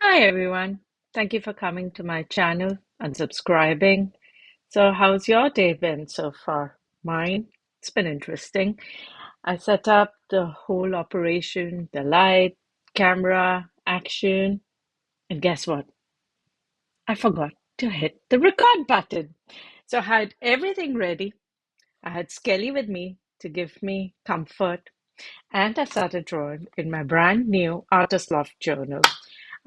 Hi everyone. Thank you for coming to my channel and subscribing. So, how's your day been so far? Mine, it's been interesting. I set up the whole operation, the light, camera, action, and guess what? I forgot to hit the record button. So, I had everything ready. I had Skelly with me to give me comfort, and I started drawing in my brand new Artist Loft journal.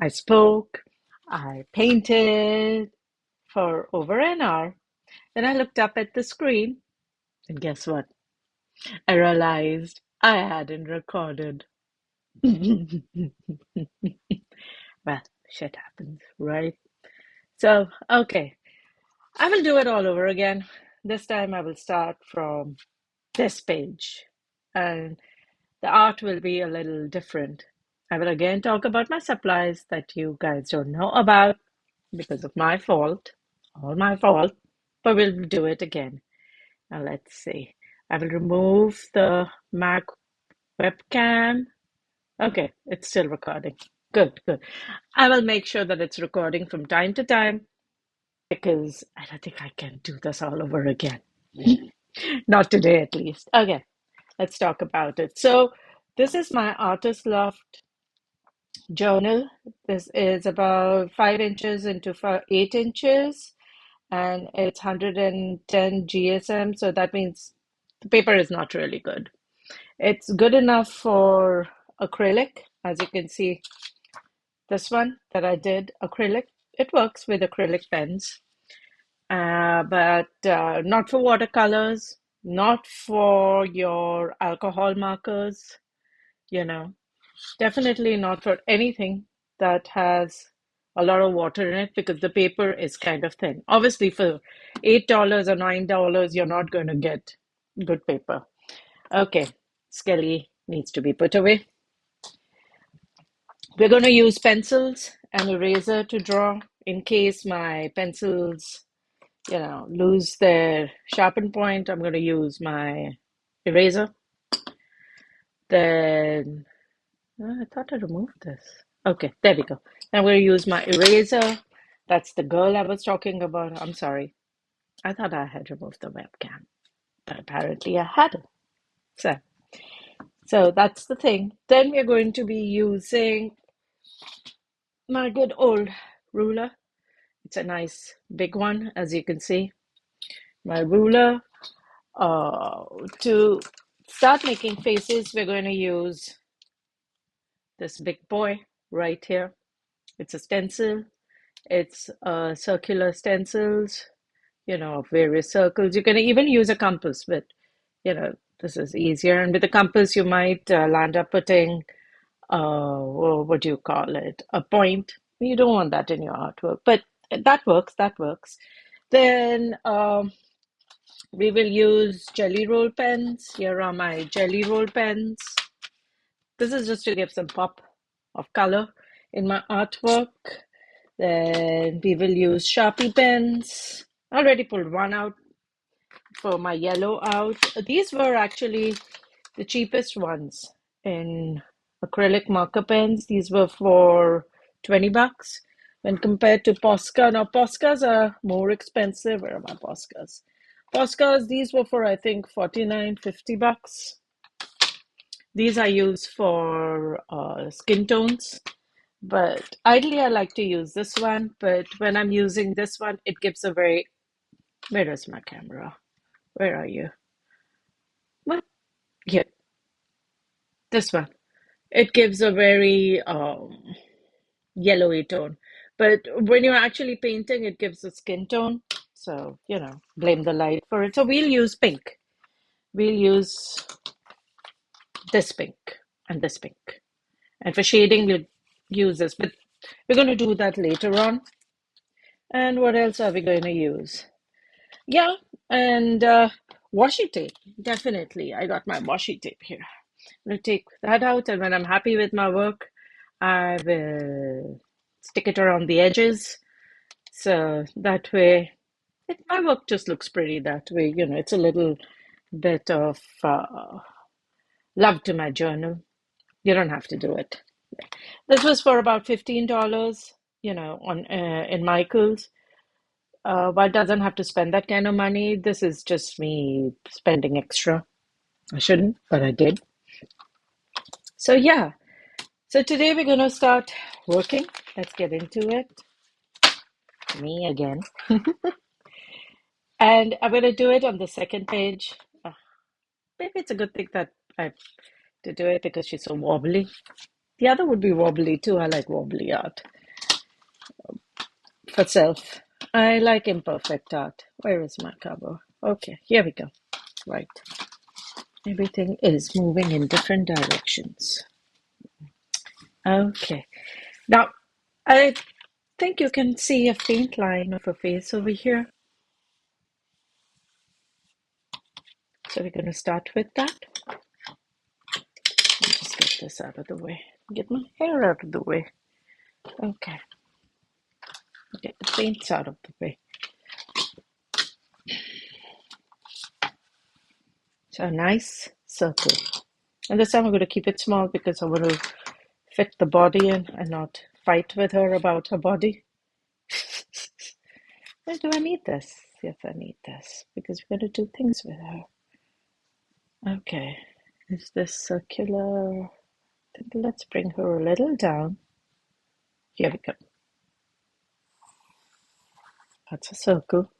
I spoke, I painted for over an hour. Then I looked up at the screen, and guess what? I realized I hadn't recorded. Well, shit happens, right? So, okay, I will do it all over again. This time I will start from this page, and the art will be a little different. I will again talk about my supplies that you guys don't know about because of my fault, all my fault, but we'll do it again. Now let's see. I will remove the Mac webcam. Okay, it's still recording. Good, good. I will make sure that it's recording from time to time because I don't think I can do this all over again. Not today, at least. Okay, let's talk about it. So, this is my Artist Loft journal. This is about 5 inches into 8 inches, and it's 110 GSM. So that means the paper is not really good. It's good enough for acrylic, as you can see. This one that I did acrylic, it works with acrylic pens, but not for watercolors, not for your alcohol markers, you know. Definitely not for anything that has a lot of water in it because the paper is kind of thin. Obviously, for $8 or $9, you're not going to get good paper. Okay, Skelly needs to be put away. We're going to use pencils and eraser to draw in case my pencils, lose their sharpen point. I'm going to use my eraser. Then I thought I removed this. Okay, there we go. I'm going to use my eraser. That's the girl I was talking about. I'm sorry. I thought I had removed the webcam, but apparently I hadn't. So that's the thing. Then we're going to be using my good old ruler. It's a nice big one, as you can see. My ruler. Uh, to start making faces, we're going to use this big boy right here. It's a stencil. It's circular stencils, of various circles. You can even use a compass, but this is easier. And with a compass, you might land up putting, what do you call it? A point. You don't want that in your artwork, but that works. That works. Then we will use jelly roll pens. Here are my jelly roll pens. This is just to give some pop of color in my artwork. Then we will use Sharpie pens. I already pulled one out for my yellow out. These were actually the cheapest ones in acrylic marker pens. These were for 20 bucks when compared to Posca. Now, Poscas are more expensive. Where are my Poscas? Poscas, these were for I think 49, 50 bucks. These I use for skin tones. But ideally, I like to use this one. But when I'm using this one, it gives a very. Where is my camera? Where are you? What? Here, this one. It gives a very yellowy tone. But when you're actually painting, it gives a skin tone. So, blame the light for it. So we'll use pink. We'll use this pink and this pink. And for shading, we'll use this. But we're going to do that later on. And what else are we going to use? Yeah, and washi tape. Definitely. I got my washi tape here. I'm going to take that out, and when I'm happy with my work, I will stick it around the edges. So that way, my work just looks pretty that way. It's a little bit of love to my journal. You don't have to do it. This was for about $15, on in Michael's. But doesn't have to spend that kind of money. This is just me spending extra. I shouldn't, but I did. So yeah. So today we're gonna start working. Let's get into it. Me again. And I'm gonna do it on the second page. Maybe it's a good thing that I have to do it because she's so wobbly. The other would be wobbly too. I like wobbly art for self. I like imperfect art. Where is my cover? Okay, here we go. Right. Everything is moving in different directions. Okay. Now, I think you can see a faint line of a face over here. So we're going to start with that. Just get this out of the way. Get my hair out of the way. Okay. Get the paints out of the way. So a nice circle. And this time I'm going to keep it small because I want to fit the body in and not fight with her about her body. Why do I need this? Yes, I need this because we're going to do things with her. Okay. Is this circular? I think let's bring her a little down. Here we go. That's a circle.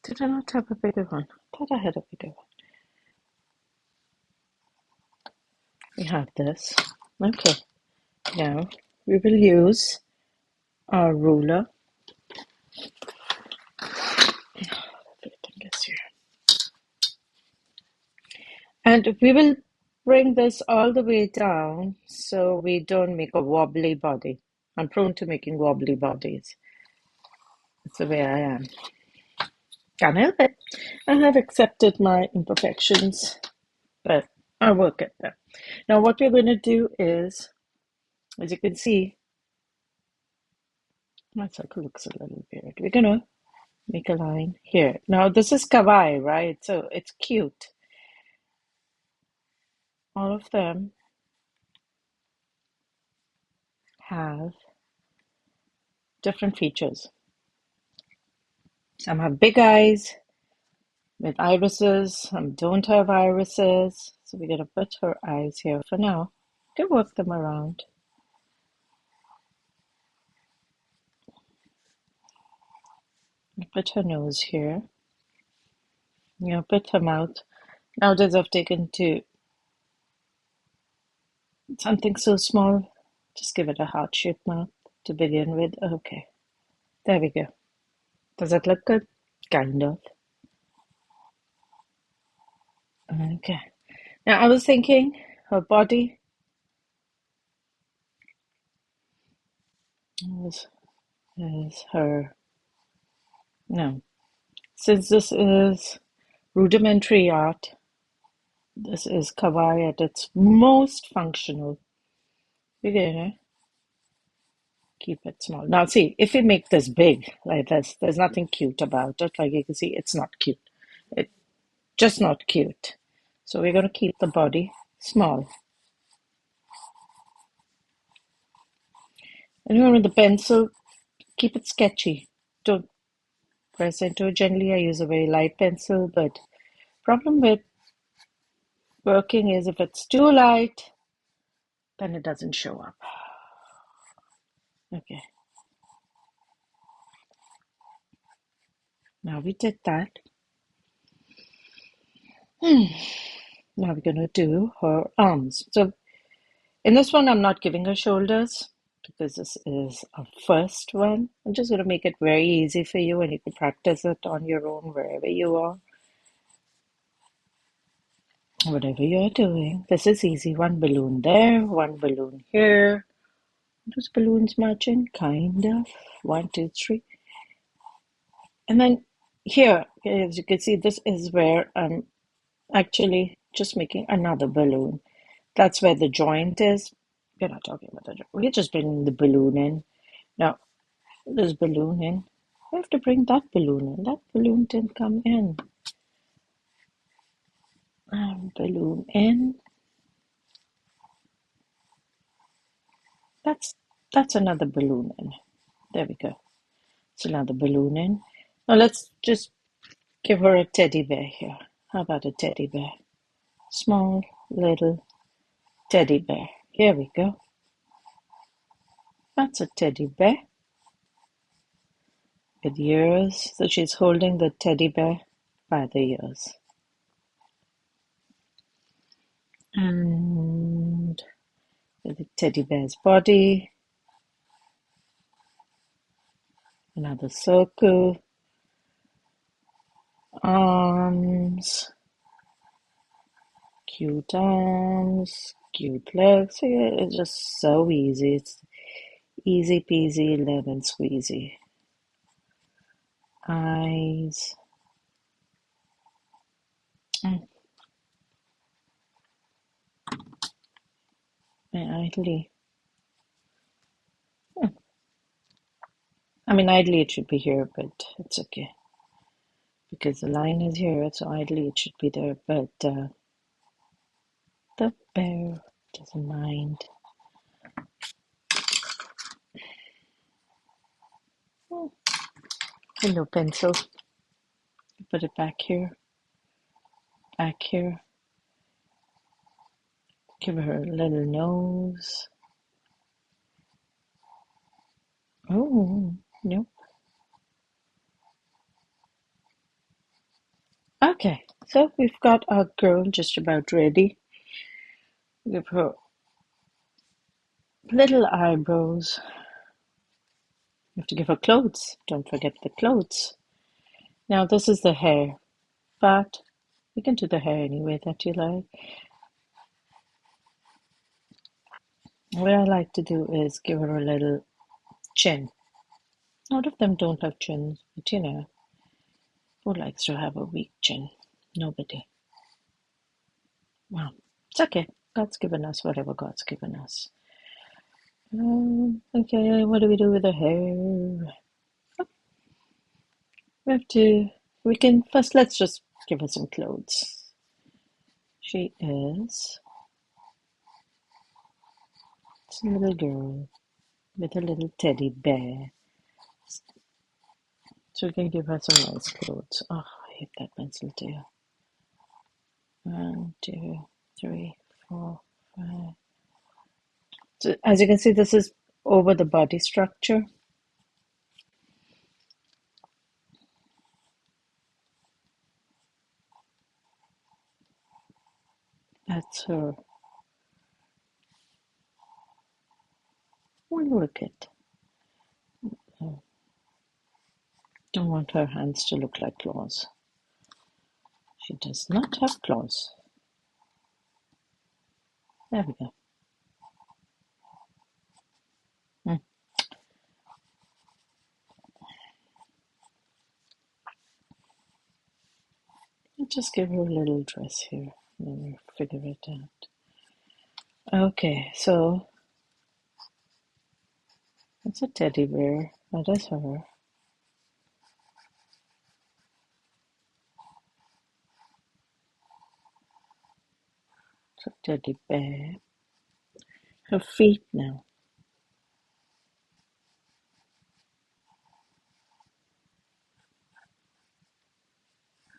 Did I not have a bigger one? I thought I had a bigger one. We have this. Okay. Now we will use our ruler. Everything is here. And we will bring this all the way down so we don't make a wobbly body. I'm prone to making wobbly bodies. That's the way I am. Can't help it. I have accepted my imperfections, but I'll work at them. Now, what we're going to do is, as you can see, my circle looks a little weird. We're going to make a line here. Now, this is kawaii, right? So it's cute. All of them have different features. Some have big eyes with irises, some don't have irises. So we're going to put her eyes here for now. You can work them around. Put her nose here. Put her mouth. Nowadays I've taken to something so small. Just give it a heart-shaped mouth to begin with. Okay, there we go. Does that look good? Kind of. Okay. Now I was thinking her body is her. No, since this is rudimentary art, this is kawaii at its most functional. We're gonna keep it small. Now see, if we make this big like this, there's nothing cute about it. Like you can see, it's not cute. It's just not cute. So we're going to keep the body small. And remember the pencil, keep it sketchy. Don't press into it gently. I use a very light pencil, but problem with working is if it's too light, then it doesn't show up. Okay. Now we did that. Now we're going to do her arms. So in this one, I'm not giving her shoulders because this is a first one. I'm just going to make it very easy for you and you can practice it on your own wherever you are. Whatever you're doing, this is easy. One balloon there, one balloon here. Those balloons matching, kind of. One, two, three. And then here, as you can see, this is where I'm actually just making another balloon. That's where the joint is. We're not talking about the joint. We're just bringing the balloon in. Now, this balloon in. I have to bring that balloon in. That balloon didn't come in. Balloon in. That's that's another balloon in. There we go. It's another balloon in. Now let's just give her a teddy bear here. How about a teddy bear? Small little teddy bear. Here we go. That's a teddy bear with ears. So she's holding the teddy bear by the ears. And the teddy bear's body. Another circle. Arms. Cute arms. Cute legs. It's just so easy. It's easy peasy lemon squeezy. Eyes. Idly. I mean, idly it should be here, but it's okay. Because the line is here, so idly it should be there. But the bear doesn't mind. Hello, pencil. Put it back here. Back here. Give her a little nose. Oh, nope. Okay, so we've got our girl just about ready. Give her little eyebrows. You have to give her clothes. Don't forget the clothes. Now this is the hair, but you can do the hair any way that you like. What I like to do is give her a little chin. A lot of them don't have chins, but you know, who likes to have a weak chin? Nobody. Well, it's okay. God's given us whatever God's given us. Okay, what do we do with the hair? We can first, let's just give her some clothes. She is a little girl with a little teddy bear. So we can give her some nice clothes. Oh, I hate that pencil too. 1, 2, 3, 4, 5. So as you can see, this is over the body structure. That's her. Oh, look it. Don't want her hands to look like claws. She does not have claws. There we go. Hmm. I'll just give her a little dress here, and then we'll figure it out. Okay, so that's a teddy bear. That is her. It's a teddy bear. Her feet now.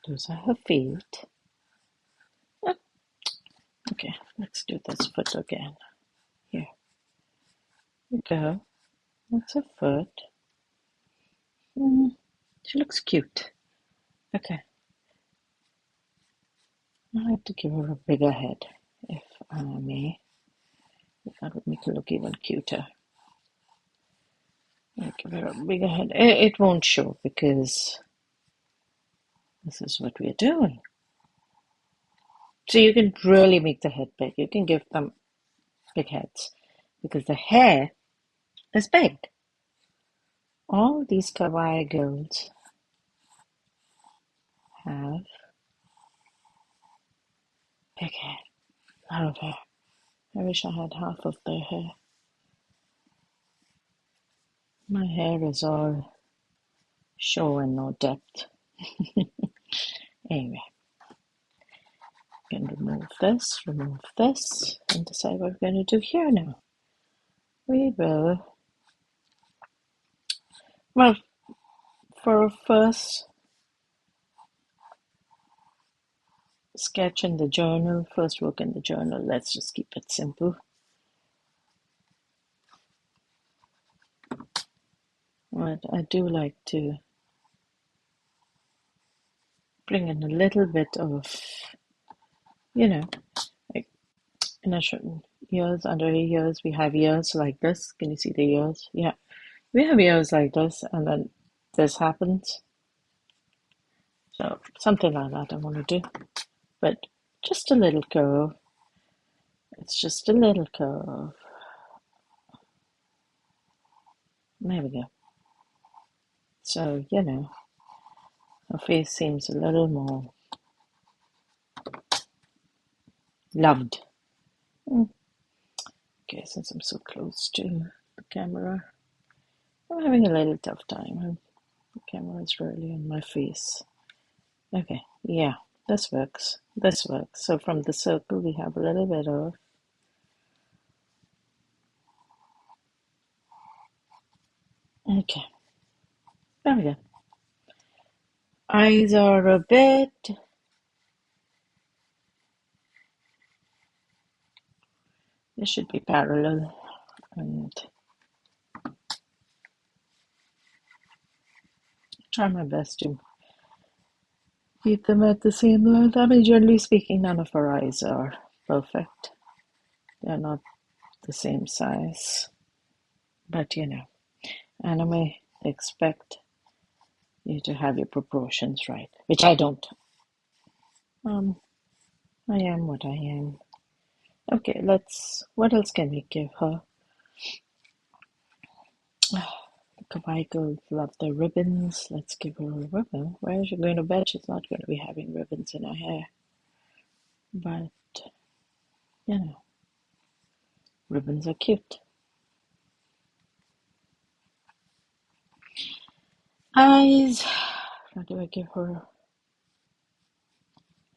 Those are her feet. Ah, okay, let's do this foot again. Here we go. That's her foot. She looks cute. Okay. I have to give her a bigger head, if I may. That would make her look even cuter. I'll give her a bigger head. It won't show because this is what we're doing. So you can really make the head big. You can give them big heads because the hair is big. All these kawaii girls have big hair. A lot of hair. I wish I had half of their hair. My hair is all show and no depth. Anyway, we can remove this, and decide what we're going to do here now. we will, well, for a first sketch in the journal, first work in the journal, let's just keep it simple. But I do like to bring in a little bit of, like in a certain ears, under the ears, we have ears like this. Can you see the ears? Yeah, we have ears like this, and then this happens. So something like that I want to do, but just a little curve. It's just a little curve. There we go. So, her face seems a little more loved. Okay, since I'm so close to the camera, I'm having a little tough time. The camera is really on my face. Okay, yeah, this works. This works. So from the circle, we have a little bit of. Okay, there we go. Eyes are a bit. This should be parallel, and try my best to keep them at the same length. I mean, generally speaking, none of our eyes are perfect. They're not the same size. But, and I may expect you to have your proportions right, which I don't. Um, I am what I am. Okay, what else can we give her? The Kawaii girls love the ribbons. Let's give her a ribbon. Where is she going to bed? She's not going to be having ribbons in her hair. But, ribbons are cute. Eyes. What do I give her?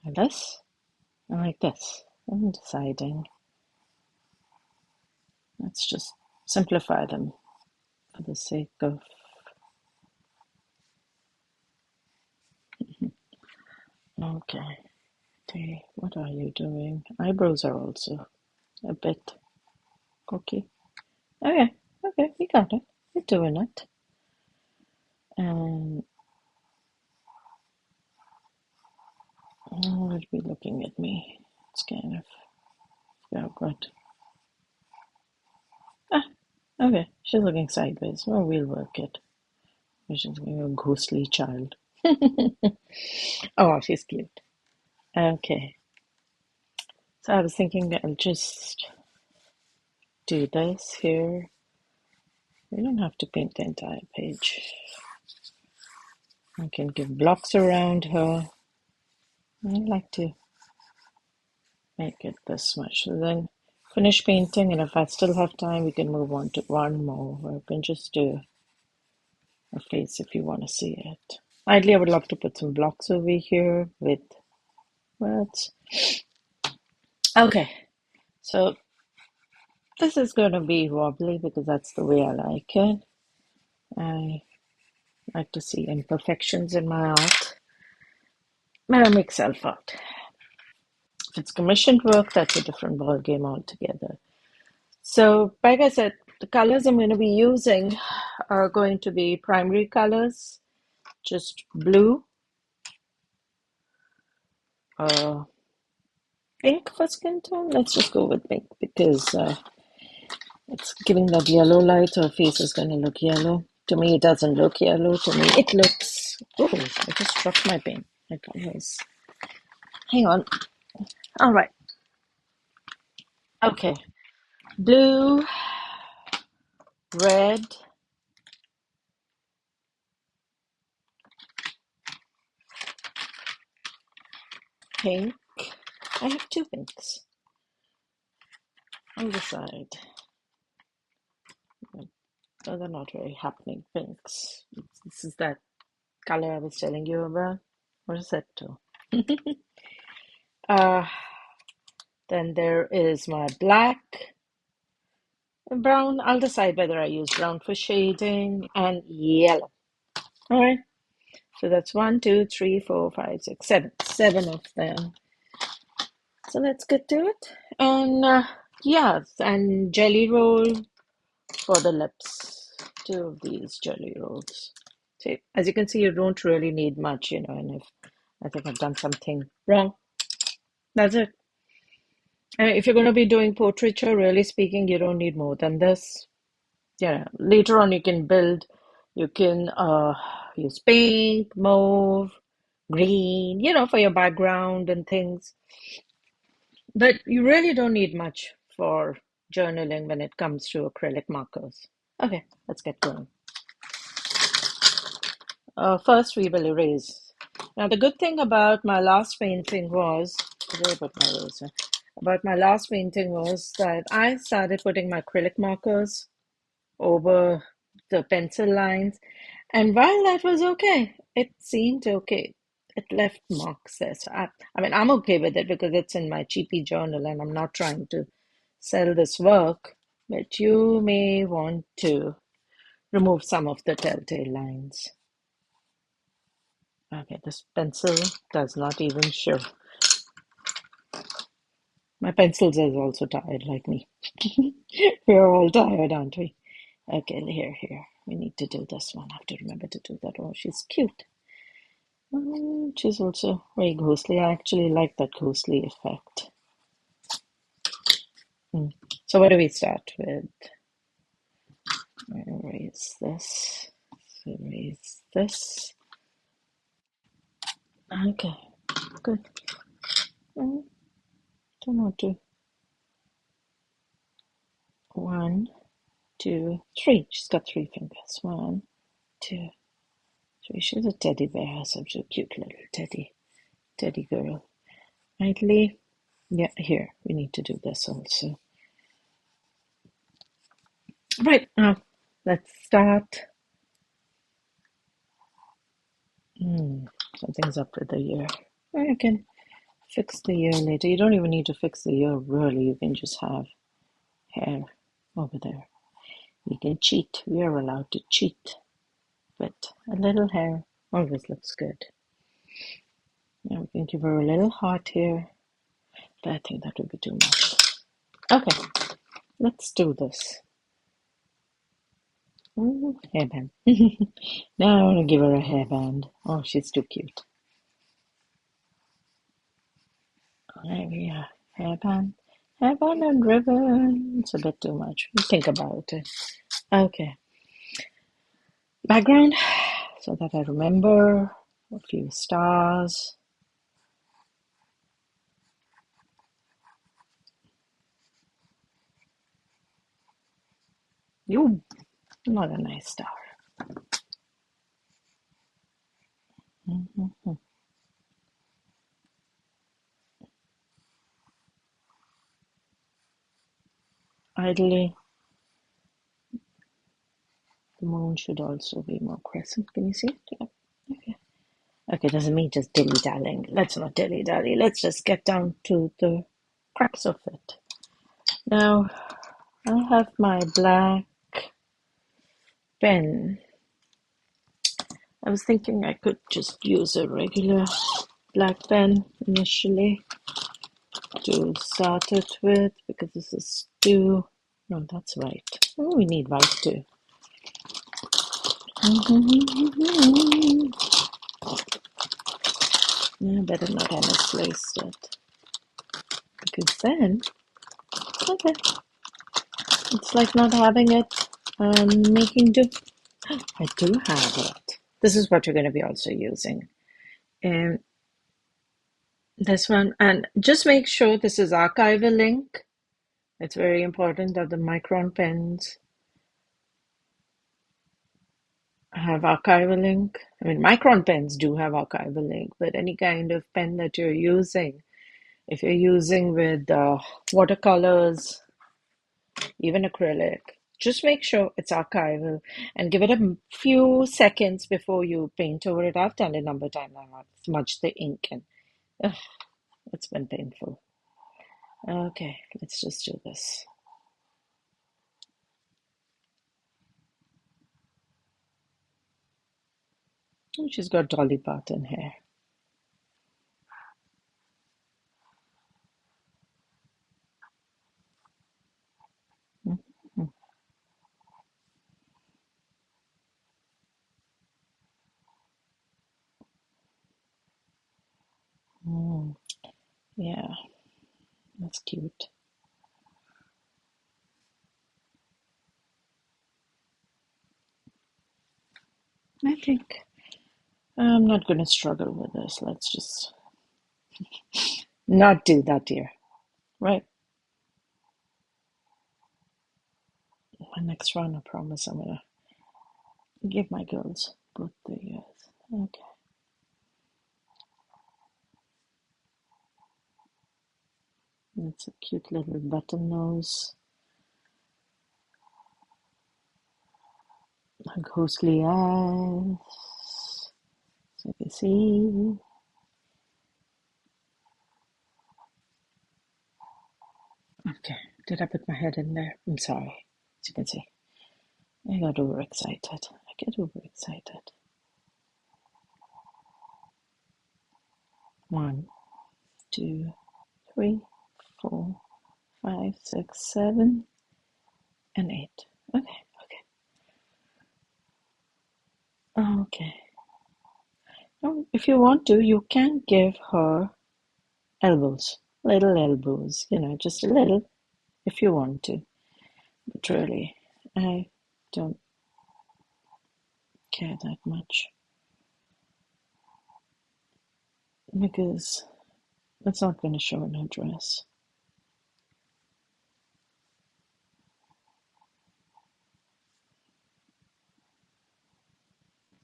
Like this? I like this. I'm deciding. Let's just simplify them for the sake of. Okay. Okay, what are you doing? Eyebrows are also a bit cocky. Okay, okay, you got it. You're doing it. And oh, it'd be looking at me. It's kind of good. Ah, okay, she's looking sideways. Well, we'll work it. She's looking a ghostly child. Oh, she's cute. Okay, so I was thinking that I'll just do this here. We don't have to paint the entire page. I can give blocks around her. I like to make it this much. So then finish painting, and if I still have time, we can move on to one more. Or I can just do a face if you want to see it. Ideally, I would love to put some blocks over here with words. Okay, so this is going to be wobbly because that's the way I like it. I like to see imperfections in my art, but I make self art. If it's commissioned work, that's a different ball game altogether. So, like I said, the colors I'm going to be using are going to be primary colors, just blue, uh, pink for skin tone. Let's just go with pink because it's giving that yellow light. Her face is going to look yellow. To me, it doesn't look yellow. To me, it looks. Oh, I just dropped my pen. I always. Hang on. All right. Okay. Blue, red, pink. I have two pinks on the side. Those are not very happening pinks. This is that color I was telling you about. What is that too? uh, then there is my black Brown, I'll decide whether I use brown for shading and yellow. All right. So that's one, two, three, four, five, six, seven. Seven of them. So let's get to it. And yes, and jelly roll for the lips. Two of these jelly rolls. See, as you can see, you don't really need much, and if I think I've done something wrong, that's it. And if you're going to be doing portraiture, really speaking, you don't need more than this. Yeah, later on you can build, you can use pink, mauve, green, for your background and things. But you really don't need much for journaling when it comes to acrylic markers. Okay, let's get going. First, we will erase. Now, the good thing about my last painting was, where did I put my eraser? About my last painting was that I started putting my acrylic markers over the pencil lines, and while that was okay, it seemed okay. It left marks there. So I mean, I'm okay with it because it's in my cheapy journal and I'm not trying to sell this work, but you may want to remove some of the telltale lines. Okay, this pencil does not even show. My pencils is also tired like me. We're all tired, aren't we? Okay, here. We need to do this one. I have to remember to do that. Oh, she's cute. She's also very ghostly. I actually like that ghostly effect. So what do we start with? Erase this. Erase this. Okay, good. Don't know to. One, two, three. She's got three fingers. One, two, three. She's a teddy bear. Such a cute little teddy girl. Rightly. Yeah, here. We need to do this also. Right, now let's start. Something's up with the ear. I can fix the ear later. You don't even need to fix the ear, really. You can just have hair over there. We can cheat. We are allowed to cheat. But a little hair always looks good. Now we can give her a little heart here. But I think that would be too much. Okay, let's do this. Hairband. Now I want to give her a hairband. Oh, she's too cute. There we are. Hairband. Hairband and ribbon. It's a bit too much. Think about it. Okay. Background. So that I remember. A few stars. You. Not a nice star. Mm-hmm. Ideally, the moon should also be more crescent. Can you see it? Yeah. Okay. Okay, doesn't mean just dilly-dallying. Let's not dilly-dally. Let's just get down to the crux of it. Now, I have my black pen. I was thinking I could just use a regular black pen initially to start it with because this is too. No, that's white. Oh, we need white too. Yeah, better not have misplaced it because then, okay, it's like not having it and making do. I do have it. This is what you're going to be also using. And this one, and just make sure this is archival ink. It's very important that the micron pens have archival ink. I mean, micron pens do have archival ink, but any kind of pen that you're using, if you're using with watercolors, even acrylic, just make sure it's archival and give it a few seconds before you paint over it. I've done it a number of times. I've smudged the ink and ugh, it's been painful. Okay, let's just do this. Oh, she's got Dolly Parton hair. Mhm. Mm, yeah, that's cute. I think I'm not going to struggle with this. Let's just not do that, dear. Right? My next round, I promise I'm going to give my girls both the years. Okay. It's a cute little button nose. Ghostly eyes. So you can see. Okay. Did I put my head in there? I'm sorry. As you can see, I got overexcited. I get overexcited. 1, 2, 3, 4, 5, 6, 7, and 8. Okay. Okay. Now, if you want to, you can give her elbows, little elbows, just a little if you want to. But really, I don't care that much because it's not going to show in her dress.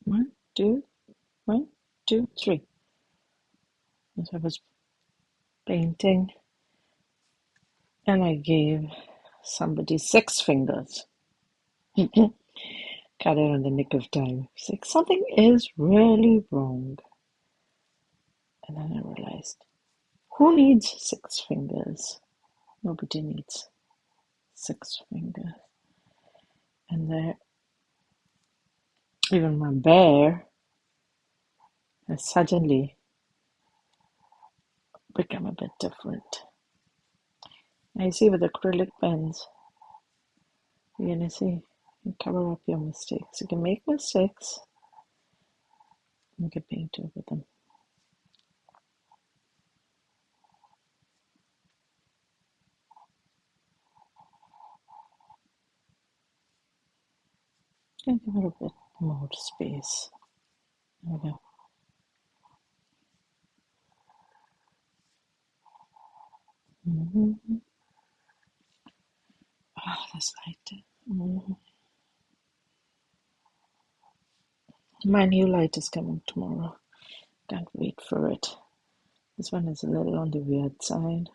1, 2, 1, 2, 3. As I was painting, and I gave somebody 6 fingers. Got it on the nick of time. It's like something is really wrong. And then I realized, who needs 6 fingers? Nobody needs 6 fingers. And there, even my bear has suddenly become a bit different. Now you see with acrylic pens, you're gonna see, you cover up your mistakes. You can make mistakes, and you can paint over them. And give it a bit more space. There we go. Mm-hmm. Ah, this light. Mm-hmm. My new light is coming tomorrow. Can't wait for it. This one is a little on the weird side.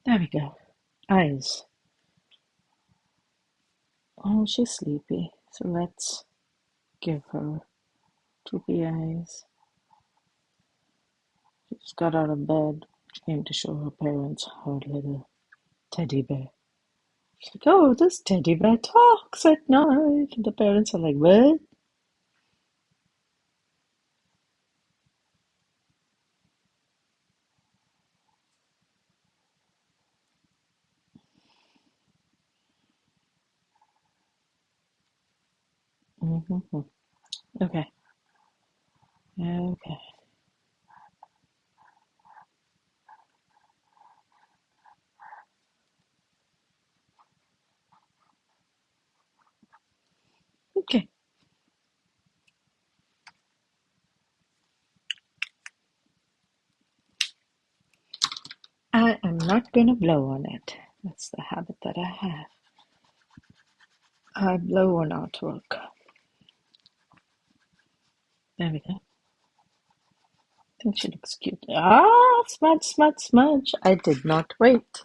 There we go. Eyes. Oh, she's sleepy. So let's give her droopy eyes. She just got out of bed, came to show her parents her little teddy bear. She's like, oh, this teddy bear talks at night. And the parents are like, what? Mm-hmm. Okay. Okay. Okay. I am not going to blow on it. That's the habit that I have. I blow on artwork. There we go. I think she looks cute. Ah, smudge, smudge, smudge. I did not wait.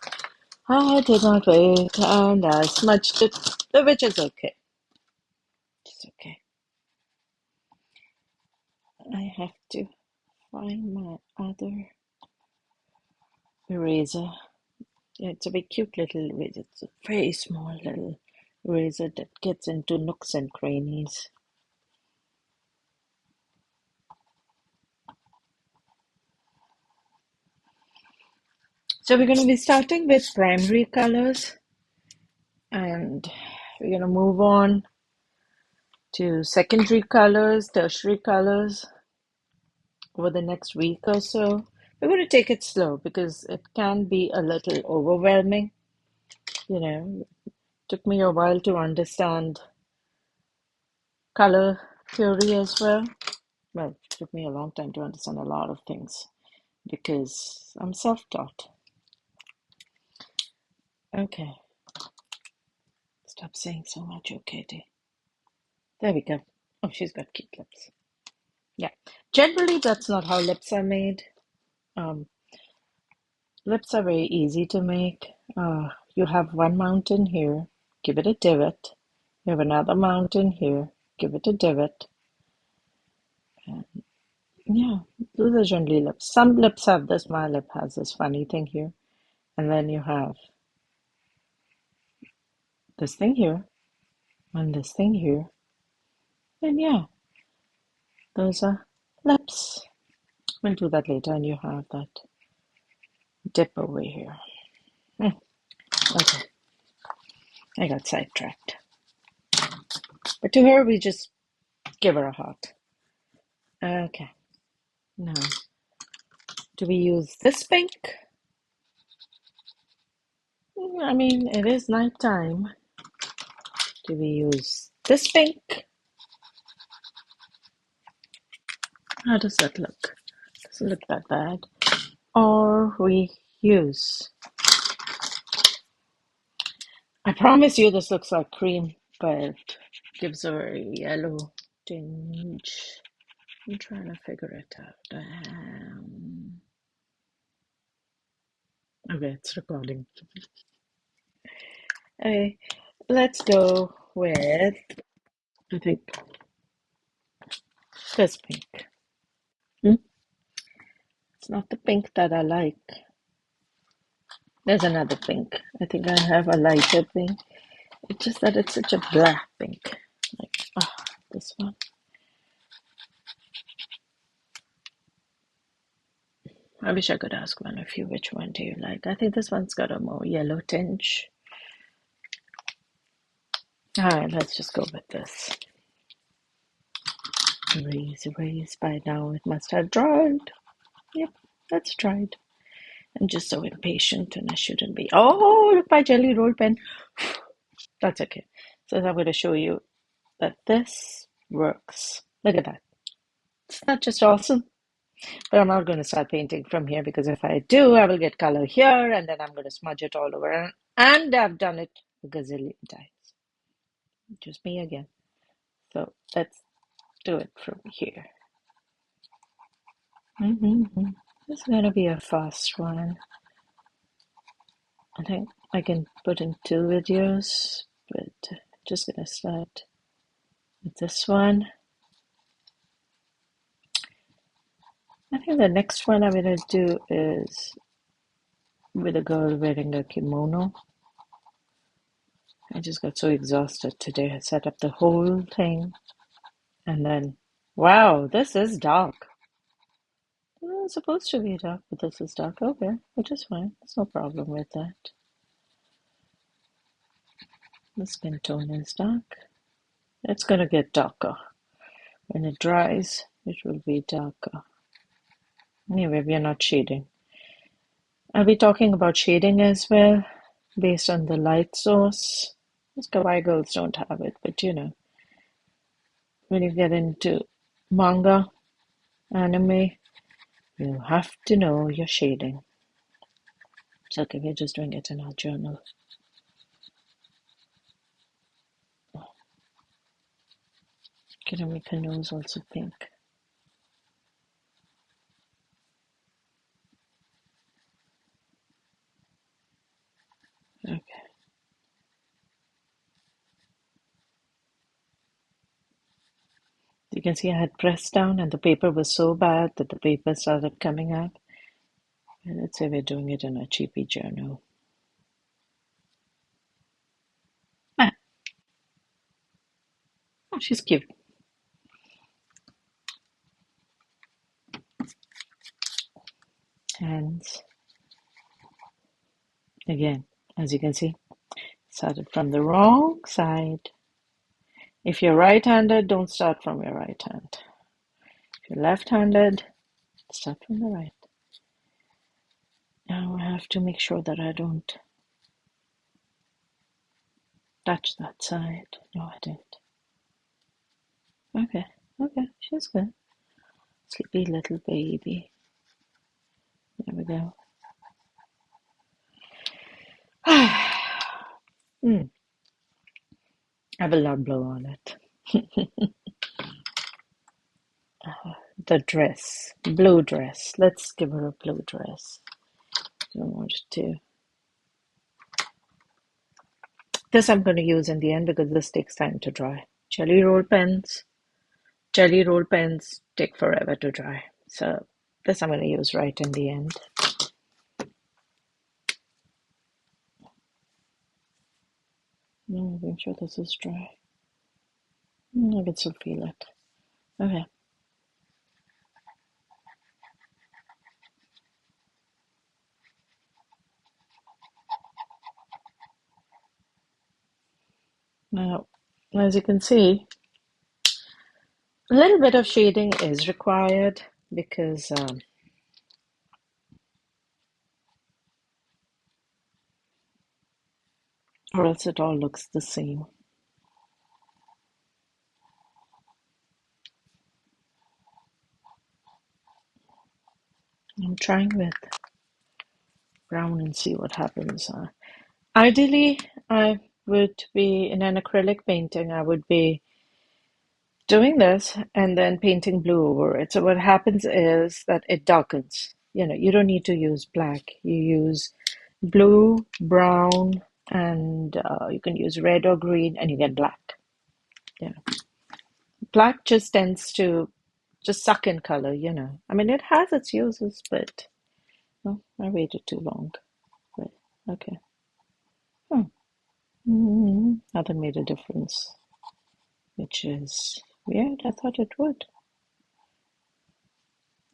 I did not wait, and I smudged it, which is okay. It's okay. I have to find my other eraser. Yeah, it's a very cute little eraser. It's a very small little eraser that gets into nooks and crannies. So we're going to be starting with primary colors, and we're going to move on to secondary colors, tertiary colors over the next week or so. We're going to take it slow because it can be a little overwhelming. It took me a while to understand color theory as well. Well, it took me a long time to understand a lot of things because I'm self-taught. Okay, stop saying so much, okay, dear. There we go. Oh, she's got cute lips. Yeah, generally that's not how lips are made. Um, Lips are very easy to make. You have one mountain here, give it a divot. You have another mountain here, give it a divot. And yeah, those are generally lips. Some lips have this. My lip has this funny thing here. And then you have this thing here and this thing here. And yeah, those are lips. We'll do that later. And you have that dip over here. Okay, I got sidetracked. But to her, we just give her a heart. Okay, now, do we use this pink? I mean, it is nighttime. Do we use this pink? How does that look? Doesn't look that bad. Or we use, I promise you this looks like cream, but it gives a very yellow tinge. I'm trying to figure it out. Okay, it's recording. Okay, let's go with, I think, this pink. Hmm? It's not the pink that I like. There's another pink. I think I have a lighter pink. It's just that it's such a black pink. Like, this one. I wish I could ask one of you which one do you like. I think this one's got a more yellow tinge. Alright, let's just go with this. Erase. By now it must have dried. Yep, that's dried. I'm just so impatient and I shouldn't be. Oh, look, my jelly roll pen. That's okay. So I'm going to show you that this works. Look at that. It's not just awesome. But I'm not going to start painting from here because if I do, I will get color here and then I'm going to smudge it all over. And I've done it a gazillion times. Just me again. So let's do it from here. This is going to be a fast one. I think I can put in 2 videos, but just going to start with this one. I think the next one I'm going to do is with a girl wearing a kimono. I just got so exhausted today. I set up the whole thing and then, wow, this is dark. It's supposed to be dark, but this is dark. Okay, which is fine. There's no problem with that. The skin tone is dark. It's going to get darker. When it dries, it will be darker. Anyway, we are not shading. I'll be talking about shading as well, based on the light source. Most kawaii girls don't have it, but when you get into manga, anime, you have to know your shading. It's okay, we're just doing it in our journal. Can I make her nose also pink? Okay. You can see I had pressed down and the paper was so bad that the paper started coming out. And let's say we're doing it in a cheapy journal. Oh, she's cute. Hands. Again, as you can see, started from the wrong side. If you're right-handed, don't start from your right hand. If you're left-handed, start from the right. Now I have to make sure that I don't touch that side. No, I didn't. Okay, okay, she's good. Sleepy little baby. There we go. Hmm. I will not blow on it. The dress, blue dress. Let's give her a blue dress. Don't want to. This I'm going to use in the end because this takes time to dry. Jelly roll pens. Jelly roll pens take forever to dry. So this I'm going to use right in the end. Make sure this is dry. I can still feel it. Okay. Now, as you can see, a little bit of shading is required because or else it all looks the same. I'm trying with brown and see what happens. Ideally, I would be in an acrylic painting, I would be doing this and then painting blue over it. So what happens is that it darkens. You don't need to use black. You use blue, brown, and you can use red or green, and you get black. Yeah, black just tends to just suck in color. I mean, it has its uses, but no, I waited too long. But, okay. Hasn't made a difference, which is weird. I thought it would.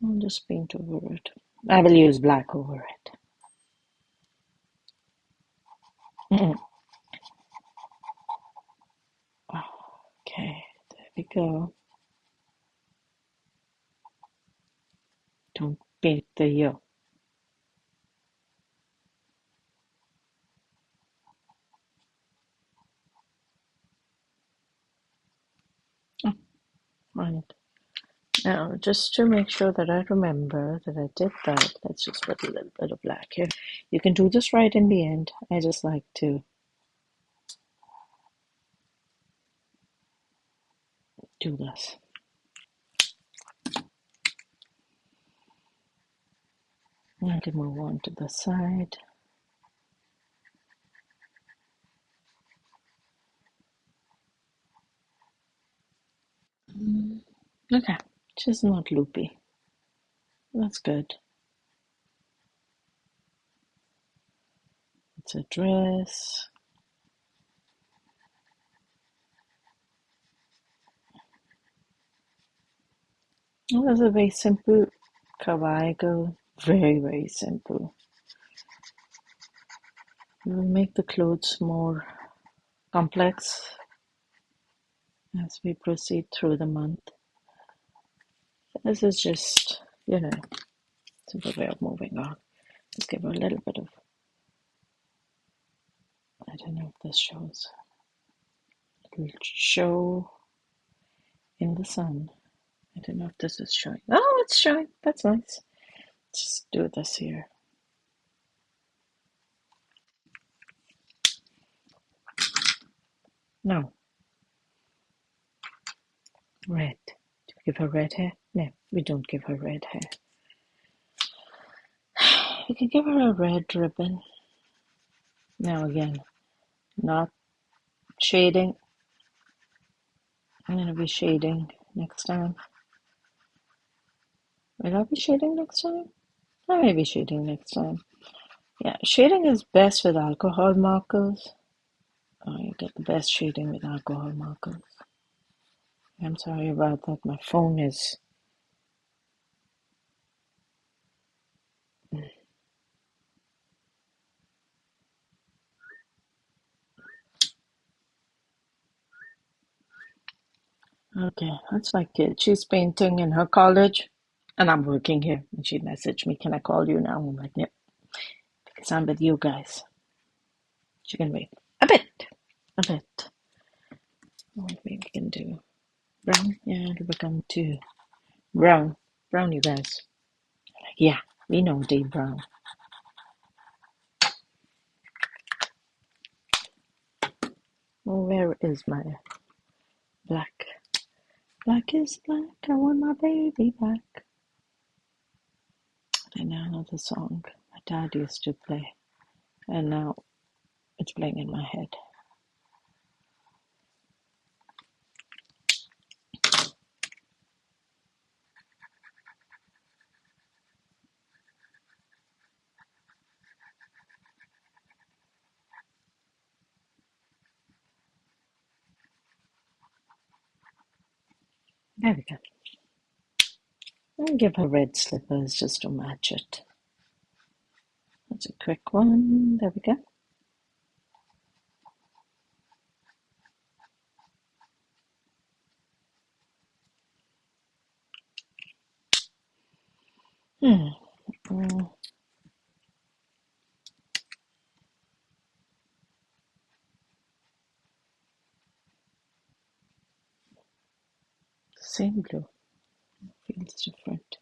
I'll just paint over it. I will use black over it. Okay, there we go. Don't paint the ear. Oh, right. Now, just to make sure that I remember that I did that, let's just put a little bit of black here. You can do this right in the end. I just like to do this. I can move on to the side. Okay, she's not loopy. That's good. It's a dress. Oh, that's a very simple kawaii girl. Very, very simple. We will make the clothes more complex as we proceed through the month. This is just, simple way of moving on. Let's give her a little bit of, I don't know if this shows. It'll show in the sun. I don't know if this is showing. Oh, it's showing. That's nice. Just do this here. No. Red. Do we give her red hair? No, we don't give her red hair. We can give her a red ribbon. Now again, not shading. I'm going to be shading next time. Will I be shading next time? I may be shading next time. Yeah, shading is best with alcohol markers. You get the best shading with alcohol markers. I'm sorry about that. My phone is. Okay, that's my kid. She's painting in her college, and I'm working here. And she messaged me, "Can I call you now?" I'm like, "Yep," because I'm with you guys. She can wait a bit, a bit. What we can do? Brown? Yeah, it'll become two. Brown, brown, you guys. Like, yeah, we know Dave Brown. Oh, where is my black? Black is black. I want my baby back. I now know the song my dad used to play, and now it's playing in my head. There we go. I'll give her red slippers just to match it. That's a quick one. There we go. Mm, same blue. Feels different.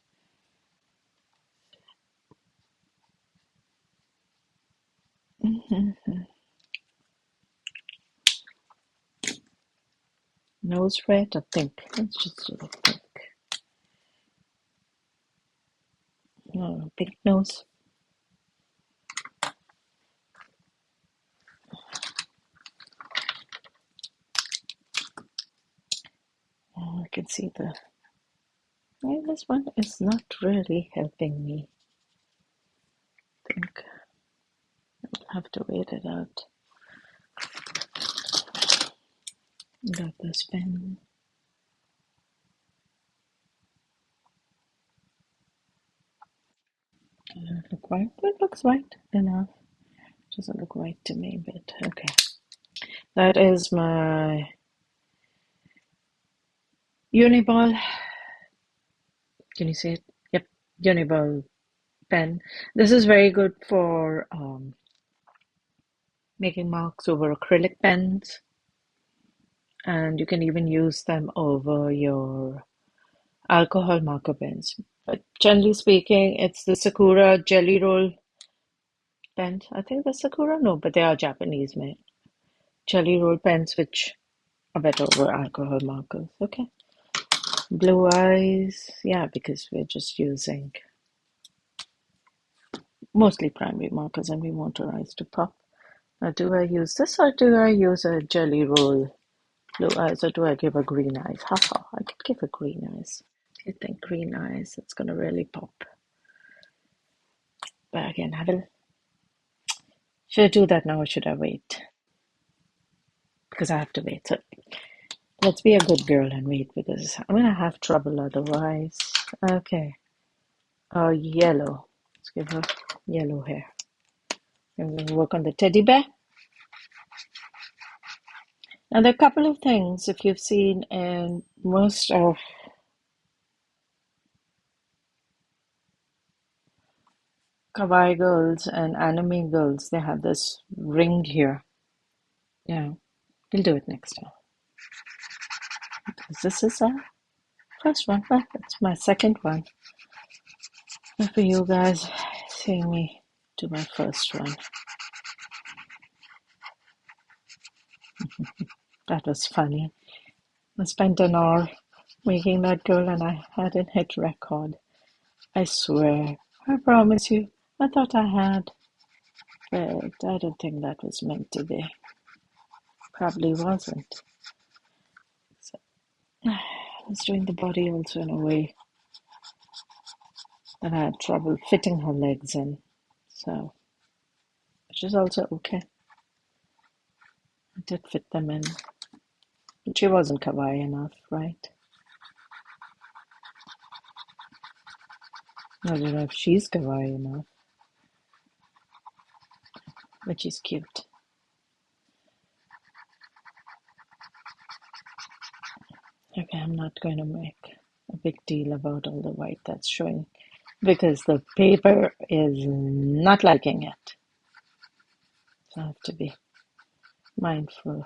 Nose red or pink? Let's just do the pink. No, pink nose. Oh, I can see the. Yeah, this one is not really helping me. I think I'll have to wait it out. Got this pen. Doesn't it look white? It looks white enough. Doesn't look white to me, but okay. That is my Uniball. Can you see it? Yep, Uniball pen. This is very good for making marks over acrylic pens, and you can even use them over your alcohol marker pens. But generally speaking, it's the Sakura Jelly Roll pens. I think the Sakura, no, but they are Japanese made. Jelly Roll pens, which are better over alcohol markers. Okay. Blue eyes, yeah, because we're just using mostly primary markers and we want our eyes to pop. Now, do I use this or do I use a Jelly Roll blue eyes or do I give a green eyes? Haha, I could give a green eyes. If you think green eyes, it's gonna really pop. But again, should I do that now or should I wait? Because I have to wait. So let's be a good girl and wait because I'm gonna have trouble otherwise. Okay. Yellow. Let's give her yellow hair. I'm gonna work on the teddy bear. Now there are a couple of things if you've seen in most of Kawaii girls and anime girls, they have this ring here. Yeah, we'll do it next time. Because this is our first one. Well, it's my second one. And for you guys seeing me do my first one. That was funny. I spent an hour making that girl and I hadn't hit record. I swear. I promise you. I thought I had. But I don't think that was meant to be. Probably wasn't. So, I was doing the body also in a way that I had trouble fitting her legs in. So, which is also okay. I did fit them in. But she wasn't kawaii enough, right? I don't know if she's kawaii enough, but she's cute. Okay, I'm not going to make a big deal about all the white that's showing because the paper is not liking it. So I have to be mindful.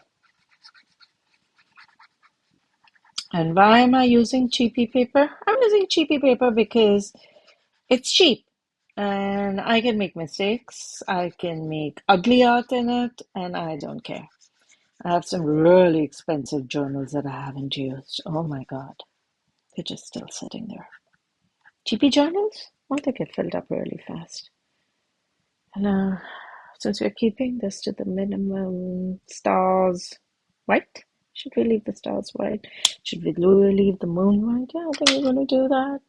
And why am I using cheapy paper? I'm using cheapy paper because it's cheap and I can make mistakes. I can make ugly art in it and I don't care. I have some really expensive journals that I haven't used. Oh my God. They're just still sitting there. Cheapy journals? Oh, they get filled up really fast. And since we're keeping this to the minimum, stars white. Should we leave the stars white? Should we leave the moon white? Yeah, I think we're going to do that.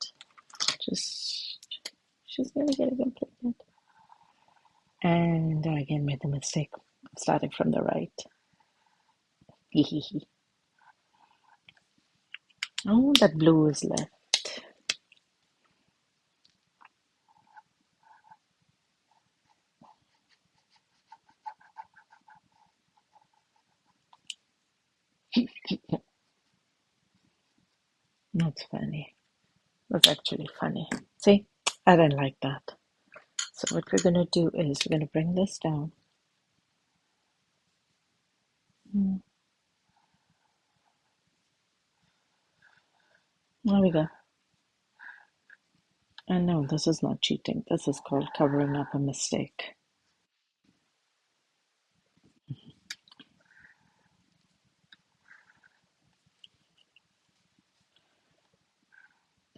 Just, she's going to get it completed. And I again made the mistake of starting from the right. Hee hee hee. Oh, that blue is left. That's funny. That's actually funny. See, I didn't like that. So what we're going to do is we're going to bring this down. There we go. And no, this is not cheating. This is called covering up a mistake.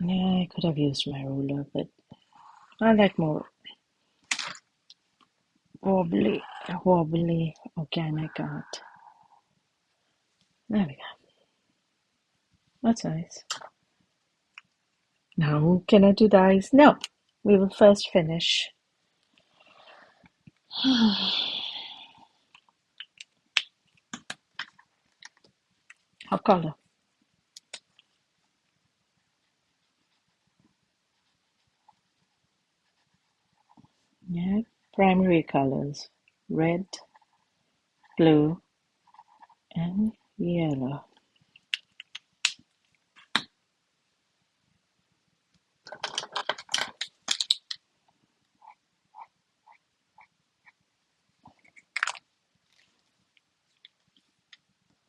Yeah, I could have used my ruler, but I like more wobbly, wobbly organic art. There we go. That's nice. Now, can I do the eyes? No. We will first finish. What color? Yeah, primary colors. Red, blue, and yellow.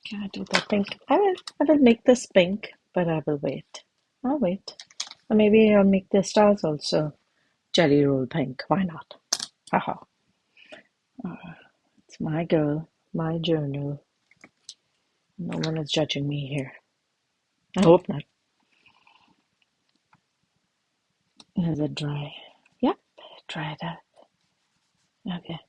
Can I do the pink? I will make this pink, but I will wait. I'll wait. Or maybe I'll make the stars also jelly roll pink. Why not? Haha. It's my girl, my journal. No one is judging me here. I hope not. Is it dry? Yep, dry that. Okay.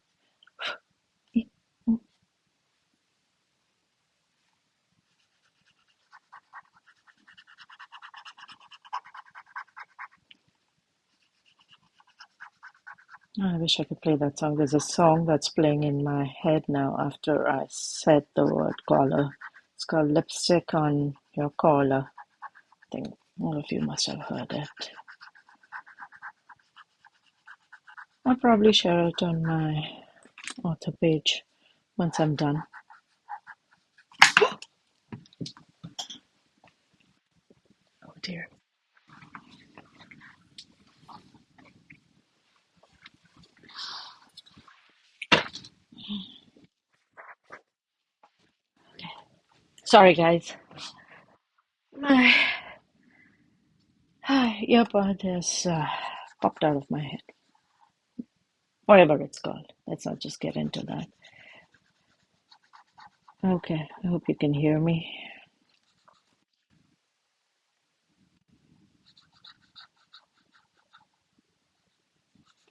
I wish I could play that song. There's a song that's playing in my head now after I said the word collar. It's called Lipstick on Your Collar. I think all of you must have heard it. I'll probably share it on my author page once I'm done. Oh dear. Sorry, guys. My earbud has popped out of my head. Whatever it's called. Let's not just get into that. Okay, I hope you can hear me.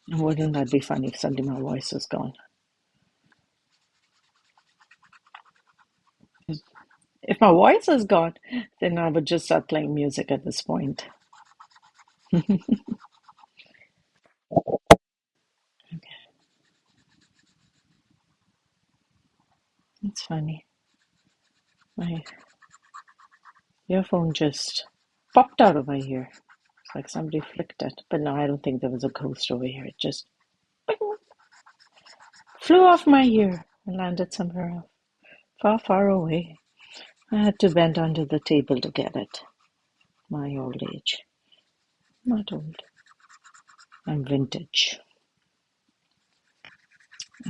Wouldn't that be funny if suddenly my voice is gone? If my voice is gone, then I would just start playing music at this point. It's funny. My Your phone just popped out of my ear. It's like somebody flicked it. But no, I don't think there was a ghost over here. It just bing, flew off my ear and landed somewhere else, far, far away. I had to bend under the table to get it. My old age. Not old. I'm vintage.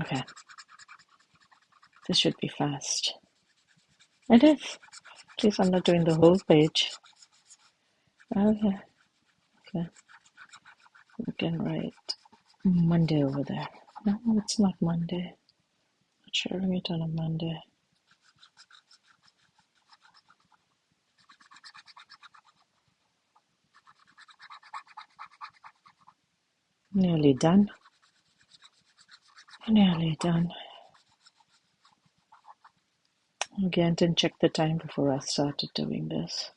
Okay, this should be fast. It is. At least I'm not doing the whole page. Okay, okay. We can write Monday over there. No, it's not Monday. Not sharing it on a Monday. Nearly done. Nearly done. Again, didn't check the time before I started doing this.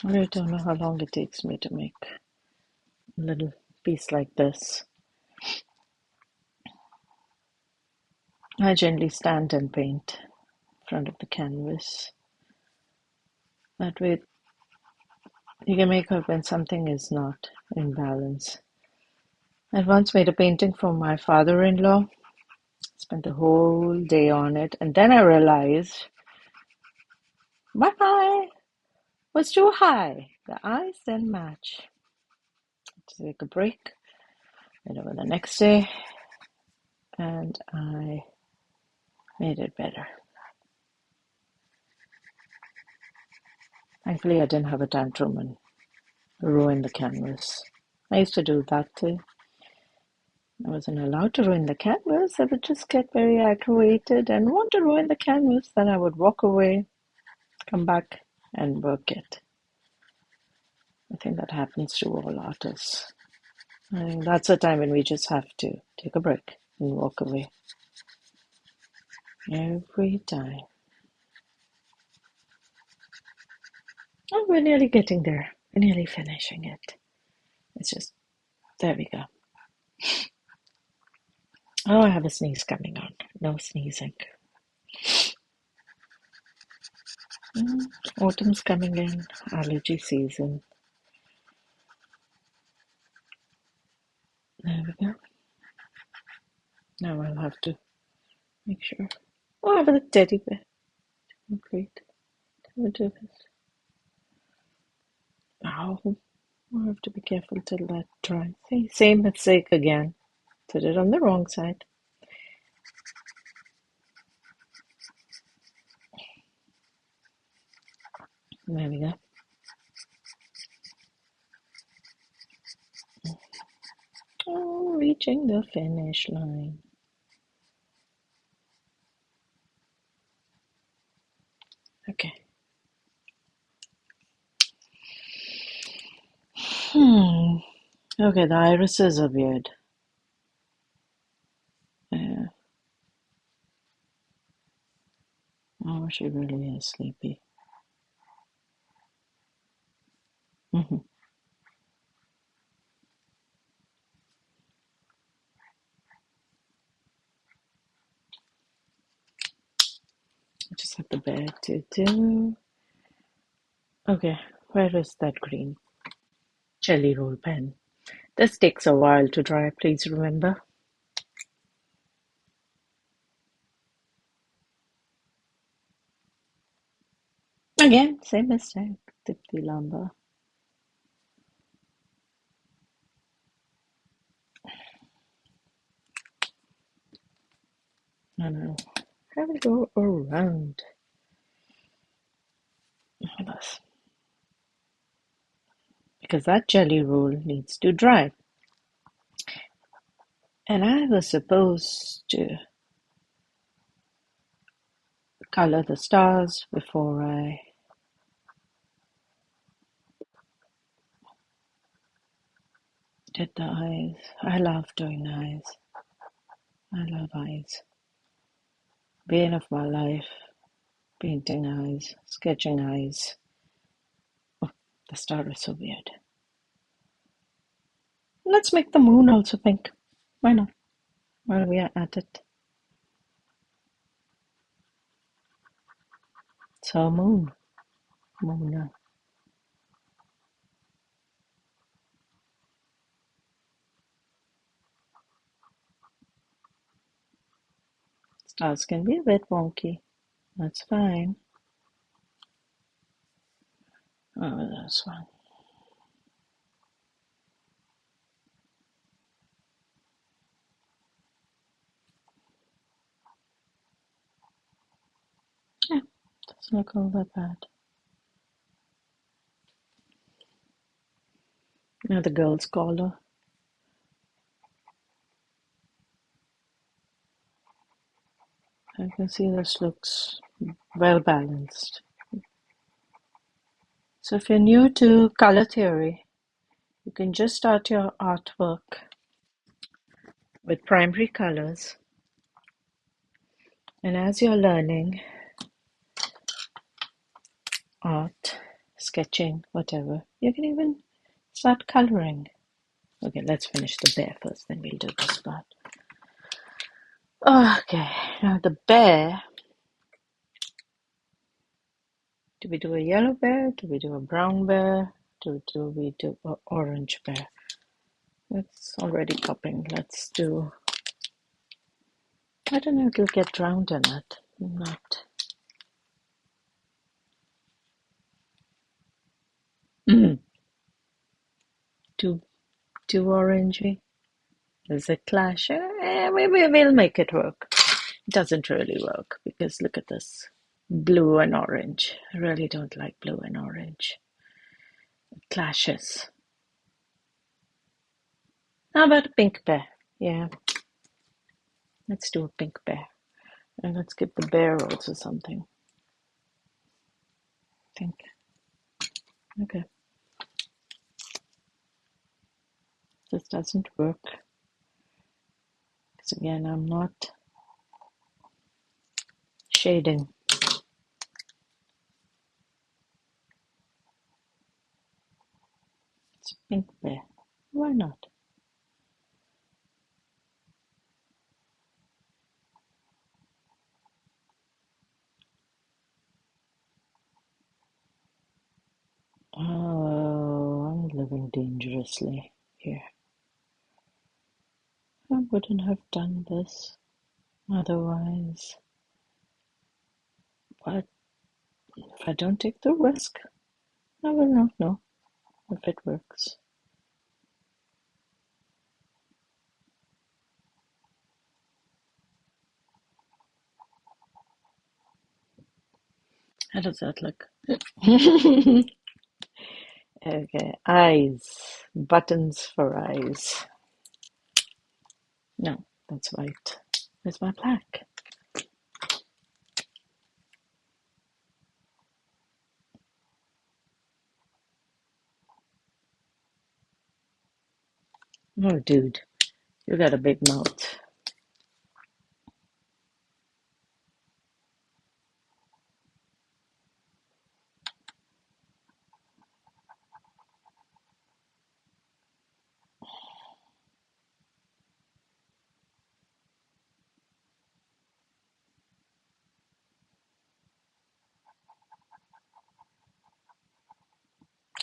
I really don't know how long it takes me to make a little piece like this. I generally stand and paint in front of the canvas. That way you can make out when something is not in balance. I once made a painting for my father-in-law, spent the whole day on it, and then I realized my eye was too high. The eyes didn't match. To take a break, went over the next day, and I made it better. Thankfully, I didn't have a tantrum and ruin the canvas. I used to do that too. I wasn't allowed to ruin the canvas. I would just get very aggravated and want to ruin the canvas. Then I would walk away, come back, and work it. I think that happens to all artists. I think that's a time when we just have to take a break and walk away. Every time. Oh, we're nearly getting there. We're nearly finishing it. It's just, there we go. Oh, I have a sneeze coming on. No sneezing. Autumn's coming in, allergy season. There we go. Now I'll have to make sure. Oh, I have a teddy bear. Oh, great. How do I do this? Ow. I have to be careful till that dries. See, same mistake again. Did it on the wrong side. There we go. Oh, reaching the finish line. Okay. Okay, the irises are weird. Yeah. Oh, she really is sleepy. I just have the bear to do. Okay, where is that green jelly roll pen? This takes a while to dry, please remember. Again, same mistake. Tip the lumber. No. How do we go around this? Because that jelly roll needs to dry. And I was supposed to color the stars before I did the eyes. I love doing eyes. I love eyes. Bane of my life. Painting eyes, sketching eyes. Oh, the star is so weird. Let's make the moon also pink. Why not? While we are at it. It's her moon, Mona. Stars can be a bit wonky. That's fine. Oh, that's one. Yeah, doesn't look all that bad. Now the girl's collar. I can see this looks well balanced. So if you're new to color theory, you can just start your artwork with primary colors. And as you're learning art, sketching, whatever, you can even start coloring. Okay, let's finish the bear first, then we'll do this part. Okay, now the bear. Do we do a yellow bear? Do we do a brown bear? Do we do an orange bear? It's already popping. Let's do. I don't know if it'll get drowned in it. Not. Too orangey. Does it clash? Maybe we'll make it work. It doesn't really work because look at this. Blue and orange. I really don't like blue and orange. It clashes. How about a pink bear? Yeah. Let's do a pink bear. And let's give the bear also something. Pink. Okay. This doesn't work. Because again, I'm not shading. It's pink bear. Why not? Oh, I'm living dangerously here. I wouldn't have done this otherwise. But if I don't take the risk, I will not know if it works. How does that look? Okay, eyes. Buttons for eyes. No, that's white. Where's my black? Oh, dude, you got a big mouth.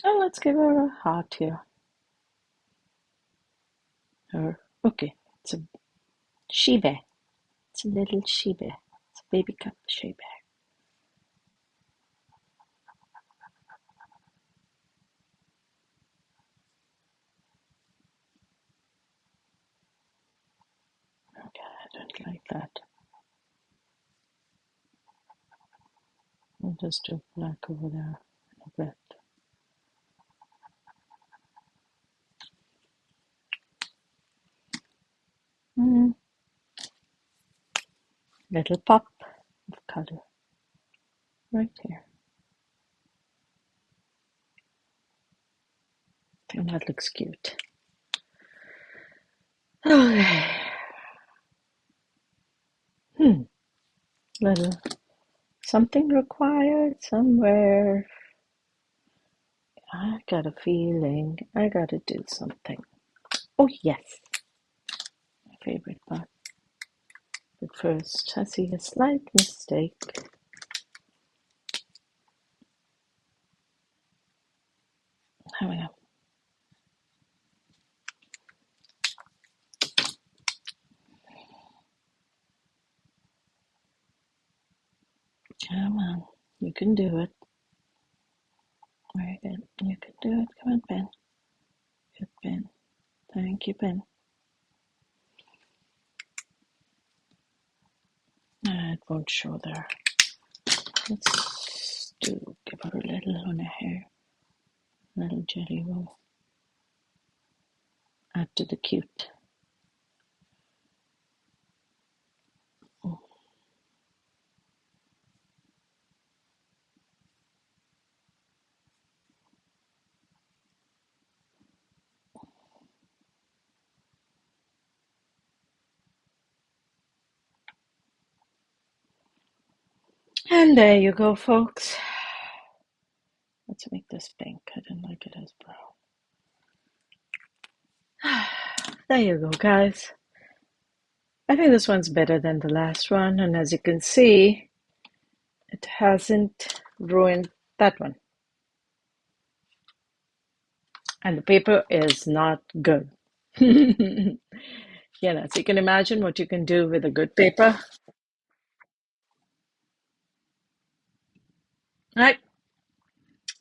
Oh, let's give her a heart here. Okay, it's a she bear. It's a little she bear. It's a baby cup she bear. Okay, I don't like that. I'll just do black over there a bit. Little pop of color right here. I think that looks cute. Okay. Little something required somewhere. I got a feeling I gotta do something. Oh, yes. My favorite part. But first, I see a slight mistake. Come on. You can do it. Very good. You can do it. Come on, pen. Good pen. Thank you, pen. It won't show there. Let's give her a little on her hair. A little jelly roll. Add to the cute. And there you go, folks. Let's make this pink. I didn't like it as brown. There you go, guys. I think this one's better than the last one. And as you can see, it hasn't ruined that one. And the paper is not good. So you can imagine what you can do with a good paper. All right.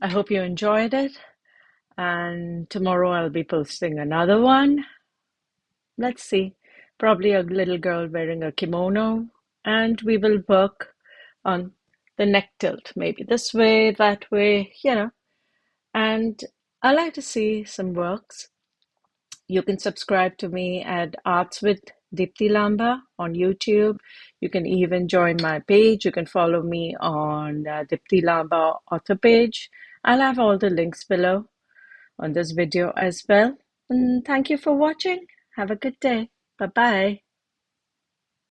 I hope you enjoyed it. And tomorrow I'll be posting another one. Let's see. Probably a little girl wearing a kimono. And we will work on the neck tilt. Maybe this way, that way. And I like to see some works. You can subscribe to me at Arts with Deepthi Lamba on YouTube. You can even join my page. You can follow me on Deepthi Lamba author page. I'll have all the links below on this video as well. And thank you for watching. Have a good day. Bye-bye.